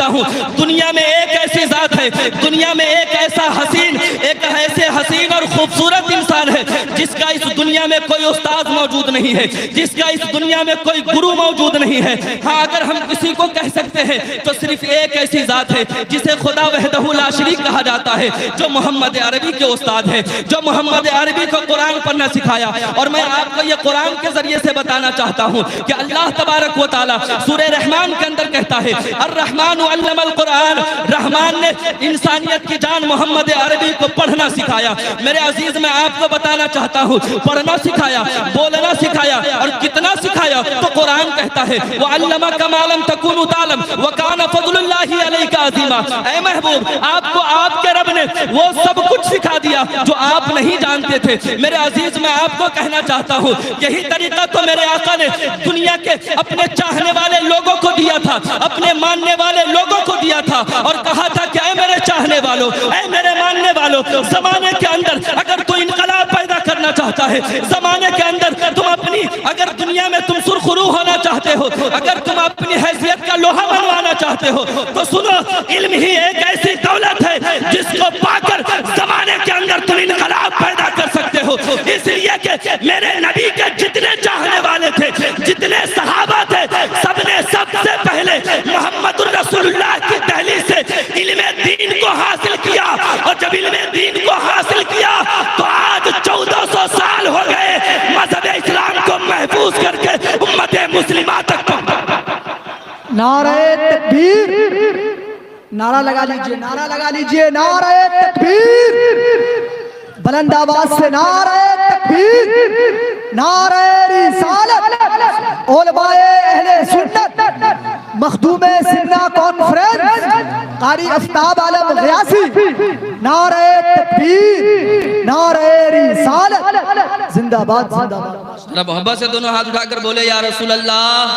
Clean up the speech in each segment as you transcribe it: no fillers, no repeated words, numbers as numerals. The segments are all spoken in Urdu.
چاہتا ہوں دنیا میں ایک ایسی ذات ہے, دنیا میں ایک ایسا حسین, ایک ایسے حسین اور خوبصورت انسان ہے جس کا اس دنیا میں کوئی استاد موجود نہیں ہے, جس کا اس دنیا میں کوئی گرو موجود نہیں ہے. ہاں اگر ہم کسی کو کہہ سکتے ہیں تو صرف ایک ایسی ذات ہے جسے خدا وحدہ لا شریک کہا جاتا ہے, جو محمد عربی کے استاد ہے, جو محمد عربی کو قرآن پڑھنا سکھایا. اور میں آپ کو یہ قرآن کے ذریعے سے بتانا چاہتا ہوں کہ اللہ تبارک و تعالیٰ سورہ رحمان کے اندر کہتا ہے الرحمن علم القرآن, رحمان نے انسانیت کی جان محمد عربی کو پڑھنا سکھایا. میرے عزیز میں آپ کو بتانا چاہتا ہوں پڑھنا سکھایا, بولنا سکھایا, اور کتنا سکھایا تو قرآن کہتا ہے وَعَلَّمَكَ مَا لَمْ تَكُونُ تَعْلَمُ وَكَانَ فَضْلُ اللَّهِ عَلَيْكَ عَظِيمًا. اے محبوب آپ کو آپ کے رب نے وہ سب کچھ سکھا دیا جو آپ نہیں جانتے تھے. میرے عزیز میں آپ کو کہنا چاہتا ہوں یہی طریقہ تو میرے آقا نے دنیا کے اپنے چاہنے والے لوگوں کو دیا تھا, اپنے ماننے والے لوگوں کو دیا تھا, اور کہا تھا کہ اے میرے چاہنے والوں, اے میرے ماننے والوں, زمانے کے اندر اگر تو انقلاب پیدا کرنا چاہتا ہے, زمانے کے اندر تم اپنی, اگر دنیا میں تم سرخرو ہونا چاہتے ہو, اگر تم اپنی حیثیت کا لوہا بنوانا چاہتے ہو, تو سنو علم ہی ایک ایسی دولت ہے جس کو پا کر زمانے کے اندر تم انقلاب پیدا کر سکتے ہو. اس لیے کہ میرے نبی کے جتنے چاہنے والے تھے, جتنے صحابہ تھے, سب نے سب سے پہلے محمد الرسول اللہ کی دہلیز سے علم دین کو حاصل کیا. اور جب علم دین کو حاصل کیا تو آج 1400 سال ہو گئے مذہب اسلام کو محفوظ کر کے امت مسلمہ تک پہنچا. نعرہ تکبیر, نعرہ لگا لیجئے, نعرہ لگا لیجئے, نعرہ تکبیر, بلند آواز سے نعرہ تکبیر, نعرہ رسالت. علماء اہل سنت, مخدوم سنہ کانفرنس, قاری افتاب عالم غیاثی, نعرہ تکبیر, نعرہ رسالت, زندہ باد, زندہ باد. محبت سے دونوں ہاتھ اٹھا کر بولے یا رسول اللہ.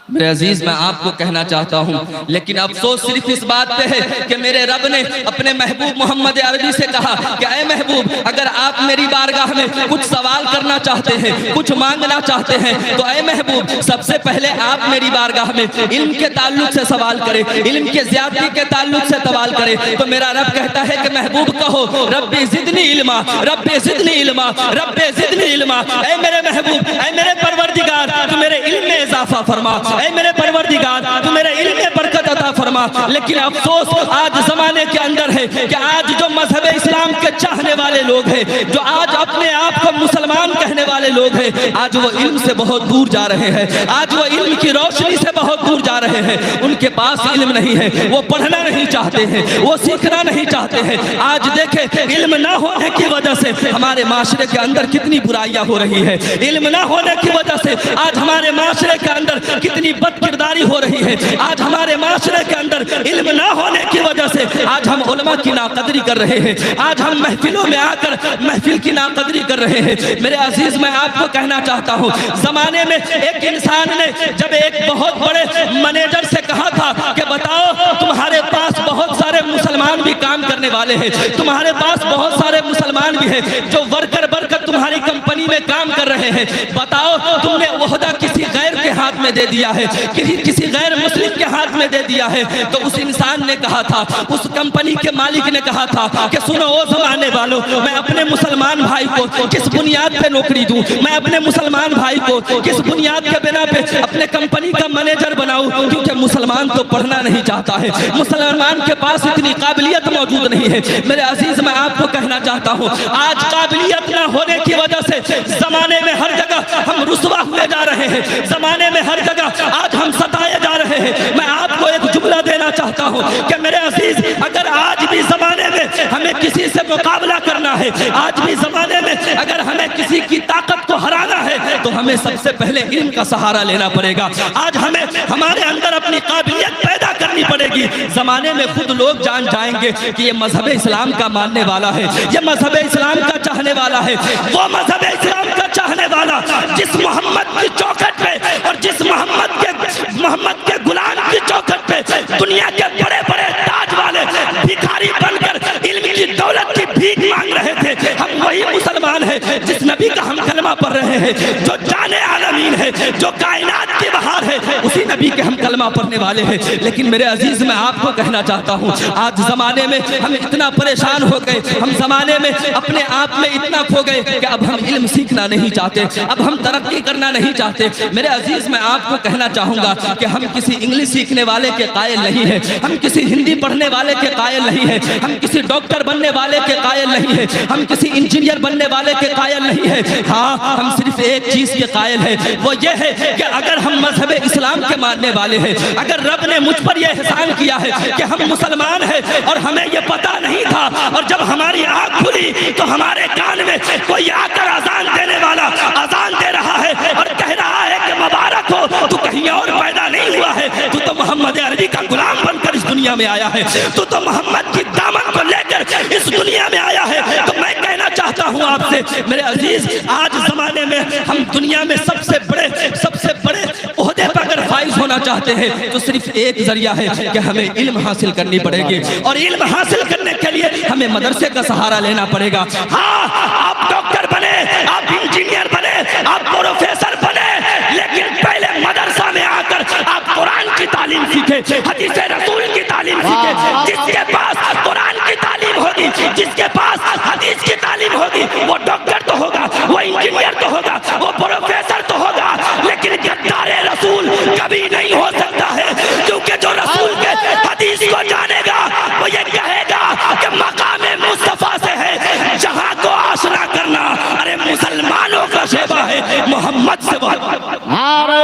میرے عزیز میں آپ کو کہنا چاہتا ہوں لیکن افسوس صرف اس بات پہ ہے کہ میرے رب نے اپنے محبوب محمد عربی سے کہا کہ اے محبوب اگر آپ میری بارگاہ میں کچھ سوال کرنا چاہتے ہیں, کچھ مانگنا چاہتے ہیں, تو اے محبوب سب سے پہلے آپ میری بارگاہ میں علم کے تعلق سے سوال کریں, علم کے زیادتی کے تعلق سے سوال کریں. تو میرا رب کہتا ہے کہ محبوب کہو ربی زدنی علما, ربی زدنی علما, ربی زدنی علما. اے میرے محبوب, اے میرے پروردگار تو میرے علم میں اضافہ فرما, اے میرے پروردگار تو میرے علم میں برکت عطا فرما. لیکن افسوس آج زمانے کے اندر ہے کہ آج جو مذہب اسلام کے چاہنے والے لوگ ہیں, جو آج اپنے آپ کو مسلمان کہنے والے لوگ ہیں, آج وہ علم سے بہت دور جا رہے ہیں, آج وہ علم کی روشنی سے بہت دور جا رہے ہیں. ان کے پاس علم نہیں ہے, وہ پڑھنا نہیں چاہتے ہیں, وہ سیکھنا نہیں چاہتے ہیں. آج دیکھیں علم نہ ہونے کی وجہ سے ہمارے معاشرے کے اندر کتنی برائیاں ہو رہی ہے, علم نہ ہونے کی وجہ سے آج ہمارے معاشرے کے اندر کتنی بد کرداری ہو رہی ہے. آج ہمارے معاشرے کے اندر علم نہ ہونے کی وجہ سے آج ہم علماء کی ناقدری کر رہے ہیں, آج ہم محفلوں میں آ کر محفل کی ناقدری کر رہے ہیں. میرے عزیز میں آپ کو کہنا چاہتا ہوں زمانے میں ایک انسان نے جب ایک بہت بڑے منیجر سے کہا تھا کہ بتاؤ تمہارے پاس بہت سارے مسلمان بھی کام کرنے والے ہیں, تمہارے پاس بہت سارے مسلمان بھی ہیں جو ورکر بن کر تمہاری کمپنی میں کام کر رہے ہیں, بتاؤ تم نے عہدہ کسی غیر کے ہاتھ میں دے دیا ہے, کسی غیر مسلم کے ہاتھ میں دے دیا ہے. تو اس انسان نے کہا تھا, اس کمپنی کے مالک نے کہا تھا کہ سنو او زمانے والوں, میں اپنے مسلمان بھائی کو کس بنیاد پہ نوکری دوں, میں اپنے مسلمان بھائی کو کس بنیاد کے بنا پہ اپنے کمپنی کا منیجر بناؤں, کیونکہ مسلمان تو پڑھنا نہیں چاہتا ہے, مسلمان کے پاس اتنی قابلیت موجود نہیں ہے. میرے عزیز میں آپ کو کہنا چاہتا ہوں آج قابلیت نہ ہونے کی وجہ سے زمانے میں ہر جگہ ہم رسوا ہوئے جا رہے ہیں, زمانے میں ہر جگہ آج ہم ستائے جا رہے ہیں. میں آپ کو ایک جملہ دینا چاہتا ہوں کہ میرے عزیز اگر آج بھی زمانے میں ہمیں کسی سے مقابلہ کرنا ہے, آج بھی زمانے میں اگر ہمیں کسی کی طاقت کو ہرانا ہے تو ہمیں سب سے پہلے علم کا سہارا لینا پڑے گا. آج ہمیں ہمارے اندر اپنی قابلیت پیدا کرنی پڑے گی. زمانے میں خود لوگ جان جائیں گے کہ یہ مذہب اسلام کا ماننے والا ہے, یہ مذہب اسلام کا چاہنے والا ہے, وہ مذہب اسلام کا چاہنے والا جس محمد کی چوکھٹ پہ اور جس محمد کے غلام کی چوکھٹ پہ دنیا کے بڑے بڑے تاج والے بھکاری بن کر علم کی دولت کی بھیک مانگ رہے تھے. ہم وہی مسلمان ہیں جس نبی کا ہم کلمہ پڑھ رہے ہیں جو جان عالمین ہے، جو کائنات کی بہار ہے، اسی نبی کے ہم کلمہ پڑھنے والے ہیں۔ لیکن میرے عزیز میں آپ کو کہنا چاہتا ہوں، آج زمانے میں ہم اتنا پریشان ہو گئے، ہم زمانے میں اپنے آپ میں اتنا کھو گئے کہ اب ہم علم سیکھنا نہیں چاہتے، اب ہم ترقی کرنا نہیں چاہتے۔ میرے عزیز میں آپ کو کہنا چاہوں گا کہ ہم کسی انگلش سیکھنے والے کے قائل نہیں ہیں، ہم کسی ہندی پڑھنے والے کے قائل نہیں ہیں، ہم کسی ڈاکٹر بننے والے کے قائل نہیں ہیں، ہم کسی انجینئر بننے والے کے قائل نہیں ہیں۔ ہاں، ہم صرف ایک چیز کے قائل ہیں، وہ یہ ہے کہ اگر ہم مذہب اسلام کے ماننے والے ہیں، اگر رب نے مجھ پر یہ احسان کیا ہے کہ ہم مسلمان ہیں اور ہمیں یہ پتہ نہیں تھا، اور جب ہماری آنکھ کھلی تو ہمارے کان میں کوئی آ کر اذان دینے والا اذان دے رہا ہے اور کہہ رہا ہے کہ مبارک ہو، تو کہیں اور پیدا نہیں ہوا ہے، تو محمد عربی کا غلام بن کر اس دنیا میں آیا ہے، تو محمد کی دامن کو لے کر اس دنیا میں آیا ہے۔ تو میں کہنا چاہتا ہوں آپ سے میرے عزیز، آج زمانے میں ہم دنیا میں سب سے بڑے عہدے پر اگر فائز ہونا چاہتے ہیں تو صرف ایک ذریعہ ہے کہ ہمیں علم حاصل کرنی پڑے گی، اور علم حاصل کرنے کے لیے ہمیں مدرسے کا سہارا لینا پڑے گا۔ ہاں، آپ ڈاکٹر بنے، آپ انجینئر بنے، آپ پروفیسر بنے، لیکن پہلے مدرسہ میں آ کر آپ قرآن کی تعلیم سیکھیں، حدیث رسول کی تعلیم سیکھیں۔ جس کے پاس قرآن کی تعلیم ہوگی، جس کے پاس حدیث کی تعلیم ہوگی، وہ ڈاکٹر تو ہوگا، وہ انجینئر تو ہوگا، وہ پروفیسر تو ہوگا، لیکن غدار رسول کبھی نہیں ہو سکتا ہے، کیونکہ جو رسول کے حدیث کو جانے گا وہ یہ کہے گا کہ مقام مصطفیٰ سے ہے جہاں کو آشنا کرنا، ارے مسلمانوں کا شیبہ ہے محمد سے۔ نعرہ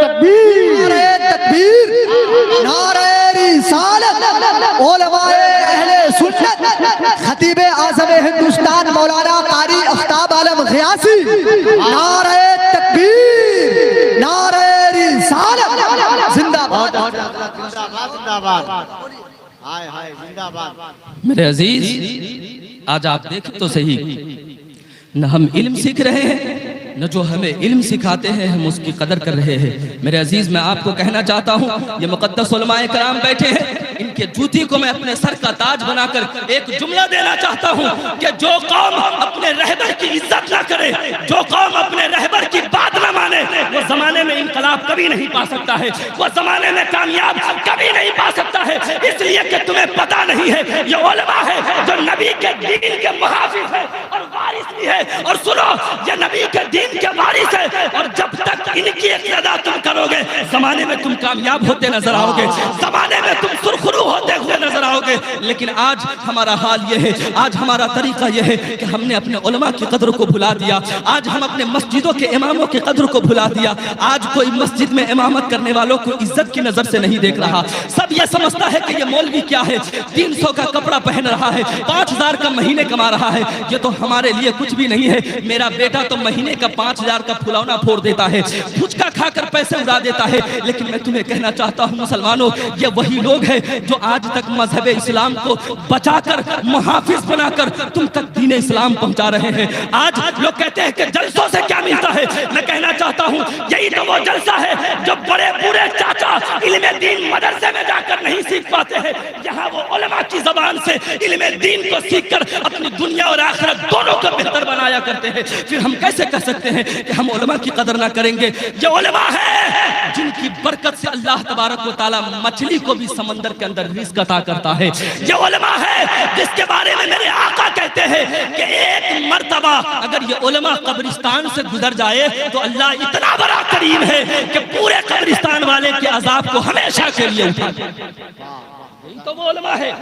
تکبیر، نعرہ تکبیر، نعرہ رسالت، علماء اہل سنت، خطیب اعظم ہندوستان مولانا قاری آفتاب عالم غیاثی، نعرہ تکبیر، نعرہ رسالت، زندہ باد، زندہ باد، ہائے ہائے زندہ باد۔ میرے عزیز، آج آپ دیکھیں تو صحیح، نہ ہم علم سیکھ رہے ہیں، نہ جو ہمیں علم سکھاتے ہیں ہم اس کی قدر کر رہے ہیں۔ میرے عزیز، میں آپ کو کہنا چاہتا ہوں، یہ مقدس علماء کرام بیٹھے ہیں، ان کے جوتی کو میں اپنے سر کا تاج بنا کر ایک جملہ دینا چاہتا ہوں کہ جو قوم اپنے رہبر کی عزت نہ کرے، جو قوم اپنے رہبر کی بات نہ مانے، وہ زمانے میں انقلاب کبھی نہیں پا سکتا ہے، وہ زمانے میں کامیاب کبھی نہیں پا سکتا ہے، اس لیے کہ تمہیں پتہ نہیں ہے یہ علماء ہے جو نبی کے دین کے محافظ ہے اور وارث بھی ہے۔ اور سنو، یہ نبی کے دین کے وارث ہے، اور جب تک ان کی اقتدا تم کرو گے زمانے میں تم کامیاب ہوتے نظر آؤ گے، زمانے میں تم سرخرو ہوتے ہوئے نظر آؤ گے۔ لیکن آج ہمارا حال یہ ہے، آج ہمارا طریقہ یہ ہے کہ ہم نے اپنے علماء کی قدر کو بھلا دیا، آج ہم اپنے مسجدوں کے اماموں کی قدر کو بھلا دیا، آج کوئی مسجد میں امامت کرنے والوں کو عزت کی نظر سے نہیں دیکھ رہا، سب یہ سمجھتا ہے کہ یہ مولوی کیا ہے، 300 کا کپڑا پہن رہا ہے، 5000 کا مہینے کما رہا ہے، یہ تو ہمارے لیے کچھ بھی نہیں ہے، میرا بیٹا تو مہینے کا 5000 کا پھلونا پھوڑ دیتا ہے، پھچکا کھا کر پیسے اڑا دیتا ہے۔ لیکن میں تمہیں کہنا چاہتا ہوں مسلمانوں، یہ وہی لوگ ہیں جو آج تک مذہب اسلام کو بچا کر، محافظ بنا کر تم تک دین اسلام پہنچا رہے ہیں۔ آج لوگ کہتے ہیں کہ جلسوں سے کیا ملتا ہے، میں کہنا چاہتا ہوں یہی تو وہ جلسہ ہے جو بڑے بوڑھے چاچا علم دین مدرسے میں جا کر نہیں سیکھ پاتے ہیں، یہاں وہ علماء کی زبان سے علم دین کو سیکھ کر اپنی دنیا اور آخرت دونوں کو بہتر بنایا کرتے ہیں۔ پھر ہم کیسے کہہ سکتے ہیں کہ ہم علماء کی قدر نہ کریں گے؟ یہ علماء ہیں جن کی برکت سے اللہ تبارک و تعالی مچھلی کو بھی سمندر کے اندر رزق عطا کرتا ہے، یہ علماء ہے جس کے بارے میں میرے آقا کہتے ہیں کہ ایک مرتبہ اگر یہ علماء قبرستان سے گزر جائے تو اللہ اتنا بڑا کریم ہے کہ پورے قبرستان والے کے عذاب کو ہمیشہ کے لیے اٹھا دے۔ تو وہ علماء ہے۔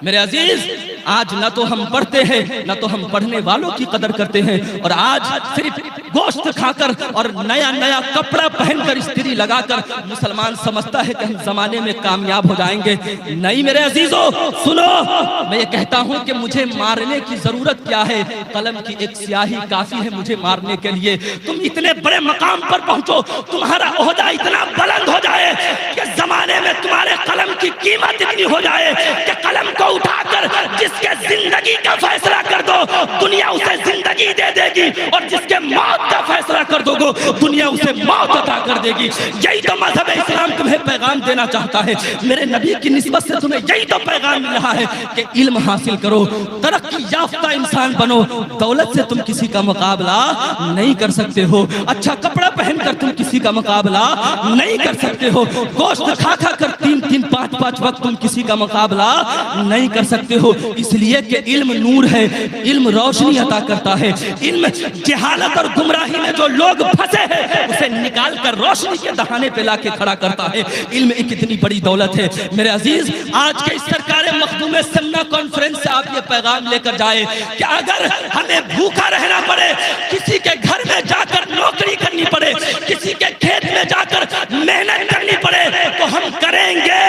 میرے عزیز، آج نہ تو ہم پڑھتے ہیں نہ تو ہم پڑھنے والوں کی قدر کرتے ہیں، اور آج صرف گوشت کھا کر اور نیا نیا کپڑا پہن کر استری لگا کر مسلمان سمجھتا ہے کہ ہم زمانے میں کامیاب ہو جائیں گے۔ نہیں میرے عزیزو، سنو، میں یہ کہتا ہوں کہ مجھے مارنے کی ضرورت کیا ہے، قلم کی ایک سیاہی کافی ہے مجھے مارنے کے لیے۔ تم اتنے بڑے مقام پر پہنچو، تمہارا عہدہ اتنا بلند ہو جائے کہ زمانے میں تمہارے قلم کی قیمت اتنی ہو جائے کہ قلم کو اٹھا کر جس کے زندگی کا فیصلہ کر دو دنیا اسے زندگی دے دے گی، اور جس کے موت موت کا فیصلہ کر دو گے دنیا اسے موت عطا کر دے گی. یہی تو مذہب اسلام تمہیں پیغام دینا چاہتا ہے. میرے نبی کی نسبت سے تمہیں یہی تو پیغام مل رہا ہے کہ علم حاصل کرو, ترقی یافتہ انسان بنو. دولت سے تم کسی کا مقابلہ نہیں کر سکتے ہو, اچھا کپڑا پہن کر تم کسی کا مقابلہ نہیں کر سکتے ہو, گوشت کھا کھا کر 3-3 5-5 وقت تم کسی کا مقابلہ نہیں کر سکتے ہو. اس لیے کہ علم نور ہے, علم روشنی عطا کرتا ہے. علم جہالت اور گمراہی میں جو لوگ پھنسے ہیں اسے نکال کر روشنی کے دہانے پہ لا کے کھڑا کرتا ہے. علم ایک اتنی بڑی دولت ہے. میرے عزیز, آج کے اس سرکار مخدوم سمنا کانفرنس سے آپ یہ پیغام لے کر جائے کہ اگر ہمیں بھوکا رہنا پڑے, کسی کے گھر میں جا کر نوکری کرنی پڑے, کسی کے کھیت میں جا کر محنت کرنی پڑے تو ہم کریں گے,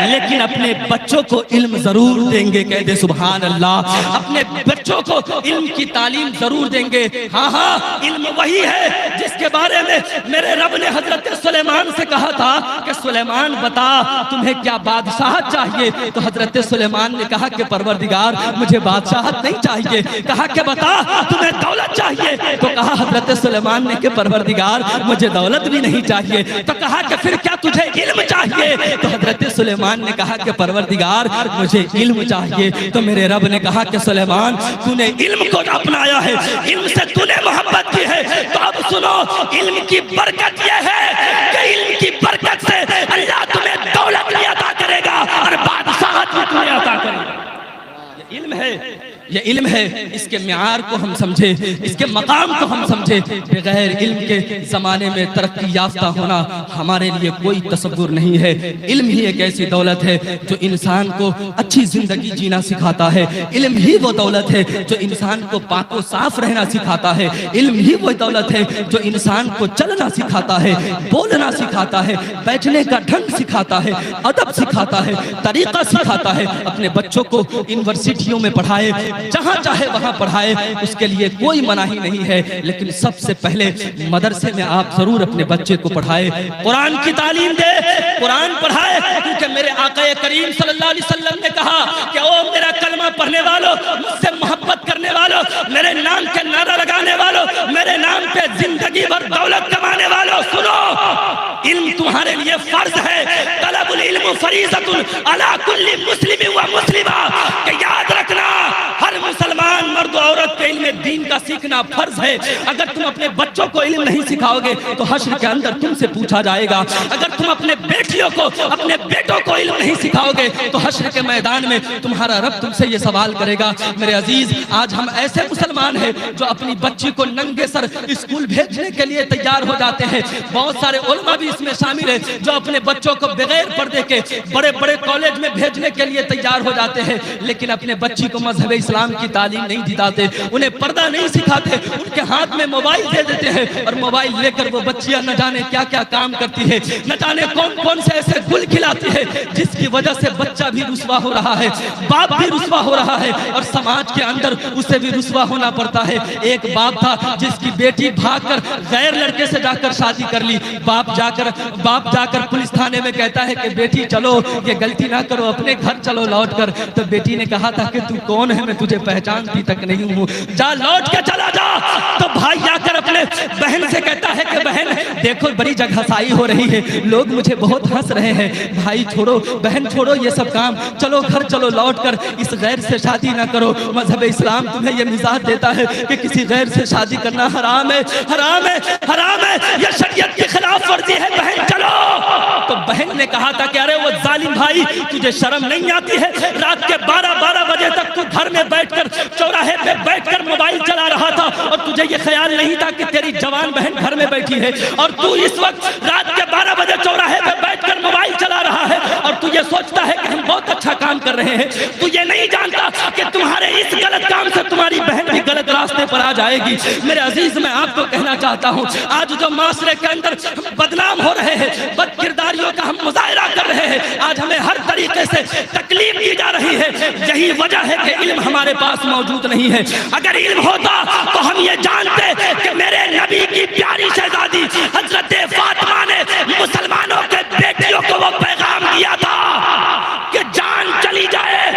لیکن اپنے بچوں کو علم ضرور دیں گے. کہہ دے سبحان اللہ. اپنے بچوں کو علم کی تعلیم ضرور دیں گے. ہاں, علم وہی ہے جس کے بارے میں میرے رب نے حضرت سلیمان سے کہا تھا کہ سلیمان بتا تمہیں کیا بادشاہت چاہیے. تو حضرت سلیمان نے کہا کہ پروردگار مجھے بادشاہت نہیں چاہیے. کہا کہ بتا تمہیں دولت چاہیے. تو کہا حضرت سلیمان نے کہ پروردگار مجھے دولت بھی نہیں چاہیے. تو کہا کہ پھر کیا تجھے علم چاہیے. تو حضرت سلیمان نے کہا کہ پروردگار مجھے علم چاہیے. تو میرے رب نے کہا کہ سلیمان تو نے علم کو اپنایا ہے, علم سے تو نے محبت کی ہے. تو اب سنو, علم کی برکت یہ ہے کہ علم کی برکت سے اللہ تمہیں دولت بھی عطا کرے گا اور بادشاہت بھی تمہیں عطا کرے گا. یہ علم ہے, یہ علم ہے. اس کے معیار کو ہم سمجھے, اس کے مقام کو ہم سمجھے. بغیر علم کے زمانے میں ترقی یافتہ ہونا ہمارے لیے کوئی تصور نہیں ہے. علم ہی ایک ایسی دولت ہے جو انسان کو اچھی زندگی جینا سکھاتا ہے. علم ہی وہ دولت ہے جو انسان کو پاک و صاف رہنا سکھاتا ہے. علم ہی وہ دولت ہے جو انسان کو چلنا سکھاتا ہے, بولنا سکھاتا ہے, بیٹھنے کا ڈھنگ سکھاتا ہے, ادب سکھاتا ہے, طریقہ سکھاتا ہے. اپنے بچوں کو یونیورسٹیوں میں پڑھائے, جہاں چاہے وہاں پڑھائے, اس کے لیے کوئی مناہی نہیں ہے. لیکن سب سے پہلے مدرسے میں آپ ضرور اپنے بچے کو پڑھائے, قرآن کی تعلیم دے, قرآن پڑھائے. کیونکہ میرے آقا کریم صلی اللہ علیہ وسلم نے کہا کہ او میرا کلمہ پڑھنے والوں, مجھ سے محبت کرنے والوں, میرے نام کے نعرہ لگانے والوں, میرے نام پہ زندگی بھر دولت کمانے والوں, سنو, علم تمہارے لیے فرض ہے. طلب العلم فریضۃ علی کل مسلم و مسلمہ. کہ یاد رکھنا, ہر مسلمان مرد و عورت پہ علم دین کا سیکھنا فرض ہے. اگر تم اپنے بچوں کو علم نہیں سکھاؤ گے تو حشر کے اندر تم سے پوچھا جائے گا. اگر تم اپنے بیٹیوں کو, اپنے بیٹوں کو علم نہیں سکھاؤ گے تو حشر کے میدان میں تمہارا رب تم سے یہ سوال کرے گا. میرے عزیز, آج ہم ایسے مسلمان ہیں جو اپنی بچی کو ننگے سر اسکول بھیجنے کے لیے تیار ہو جاتے ہیں. بہت سارے علماء بھی اس میں شامل ہیں جو اپنے بچوں کو بغیر پردے کے بڑے بڑے کالج میں بھیجنے کے لیے تیار ہو جاتے ہیں, لیکن اپنے بچی کو مذہب اسلام کی تعلیم نہیں دلاتے, انہیں پردہ نہیں سکھاتے. ان کے ہاتھ میں موبائل دے دیتے ہیں اور موبائل لے کر وہ بچیاں نہ جانے کیا کیا کام کرتی ہے, نہ جانے کون کون سے ایسے گل کھلاتی ہے جس کی وجہ سے بچہ بھی رسوا ہو رہا ہے, باپ بھی رسوا ہو رہا ہے, اور سماج کے اندر اسے بھی رسوا ہونا پڑتا ہے. ایک باپ تھا جس کی بیٹی بھاگ کر غیر لڑکے سے جا کر شادی کر لی. باپ جا کر پولیس تھانے میں کہتا ہے کہ بیٹی چلو, یہ غلطی نہ کرو, اپنے گھر چلو لوٹ کر. تو بیٹی نے کہا تھا کہ تو کون ہے, میں تجھے پہچانتی تک نہیں ہوں, جا لوٹ کے چلا جا. تو بھائی جا کر اپنے بہن سے کہتا ہے کہ بہن دیکھو بڑی جگہسائی ہو رہی ہے, لوگ مجھے بہت ہنس رہے ہیں. بھائی چھوڑو, بہن چھوڑو یہ سب کام, چلو گھر چلو لوٹ کر, اس غیر سے شادی نہ کرو. مذہب اسلام تمہیں یہ مزاج دیتا ہے کہ کسی غیر سے شادی کرنا حرام ہے, حرام ہے, حرام ہے, یہ شریعت کی خلاف ورزی ہے. بہن چلو. تو بہن نے کہا تھا کہ ارے وہ ظالم بھائی, تجھے شرم نہیں آتی ہے, رات کے 12 بجے تک تو گھر میں بیٹھ کر, چوراہے پہ بیٹھ کر موبائل چلا رہا تھا, اور تجھے یہ خیال نہیں تھا کہ تیری جوان بہن گھر میں بیٹھی ہے, اور تو اس وقت رات کے 12 بجے چوراہے پہ بیٹھ کر موبائل چلا رہا ہے, اور تو یہ سوچتا ہے کہ ہم بہت اچھا کام کر رہے ہیں. تو یہ نہیں جانتا کہ تمہارے اس غلط کام سے تمہاری بہن بھی غلط راستے پر آ جائے گی. میرے عزیز, میں آپ کو کہنا چاہتا ہوں, آج جو معاشرے کے اندر بدنام ہو رہے ہیں, بد کرداریوں کا ہم مظاہرہ کر رہے ہیں, آج ہمیں ہر طریقے سے تکلیف دی جا رہی ہے, یہی وجہ ہے کہ علم ہمارے پاس موجود نہیں ہے. اگر علم ہوتا تو ہم یہ جانتے کہ میرے نبی کی پیاری شہزادی حضرت فاطمہ نے مسلمانوں کے بیٹیوں کو وہ پیغام دیا تھا کہ جان چلی جائے,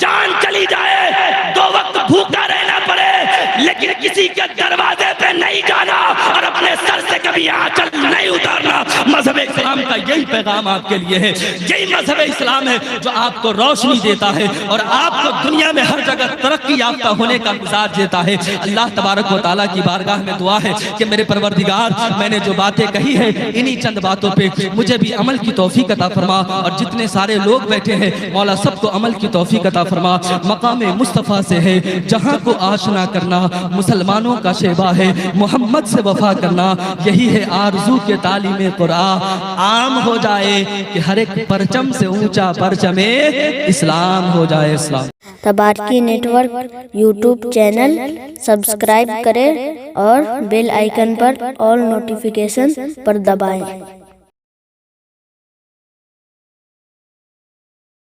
جان چلی جائے, 2 وقت بھوکا رہنا پڑے, لیکن لیکن کسی کے دروازے پہ نہیں جانا اور اپنے سر سے کبھی آنچل نہیں اتارنا۔ مذہب اسلام کا یہی پیغام آپ کے لیے ہے، یہی مذہب اسلام ہے جو آپ کو روشنی دیتا ہے اور آپ کو دنیا میں ہر جگہ ترقی یافتہ ہونے کا مزاج دیتا ہے۔ اللہ تبارک و تعالیٰ کی بارگاہ میں دعا ہے کہ میرے پروردگار، میں نے جو باتیں کہی ہیں انہی چند باتوں پہ مجھے بھی عمل کی توفیق عطا فرما، اور جتنے سارے لوگ بیٹھے ہیں مولا سب کو عمل کی توفیق عطا فرما۔ مقام مصطفیٰ سے ہے جہاں کو آشنا کرنا، مسلمانوں کا شیوا ہے محمد سے وفا کرنا، یہی ہے آرزو کے تعلیم قرآن عام ہو جائے کہ ہر ایک پرچم سے اونچا پرچم اسلام ہو جائے۔ اسلام تبارکی network YouTube channel subscribe کریں اور بیل آئیکن پر آل نوٹیفیکیشن پر دبائیں۔